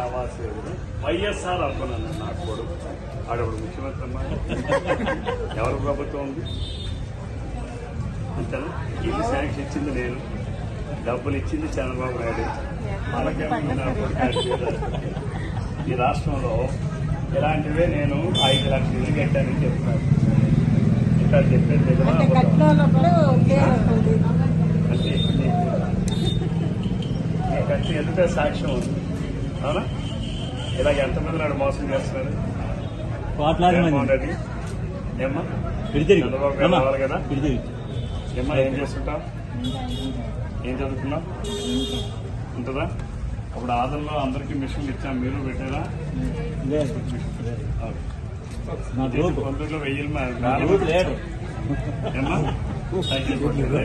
ఆవాస్ యోజన వైఎస్ఆర్ అనుకున్నాను. నాకు కొడుకు ఆడప్పుడు ముఖ్యమంత్రి అమ్మా. ఎవరి ప్రభుత్వం ఉంది అంతేనా? ఇది శాంక్షన్ ఇచ్చింది నేను, డబ్బులు ఇచ్చింది చంద్రబాబు నాయుడు. ఈ రాష్ట్రంలో ఇలాంటివే నేను 5 లక్షలు ఇల్లు కట్టానని చెప్తాను. ఇంకా చెప్పేది లేదా? అంటే నీకంటే ఎదుట సాక్ష్యం ఉంది. అవునా? ఇలాగ ఎంతమంది నాడు మోసం చేస్తున్నారు? జగన్మోహన్ రెడ్డి ఏమ్మా చంద్రబాబు గారు రావాలి కదా. ఏమ్మా ఏం చేస్తుంటావు? ఏం చదువుతున్నావు? ఉంటుందా? అప్పుడు ఆదరణలో అందరికీ మిషన్లు ఇచ్చాం, మీరు పెట్టారా? పొందూరులో 1000 ఏమ్మా సైకిల్ కొట్టలేదు.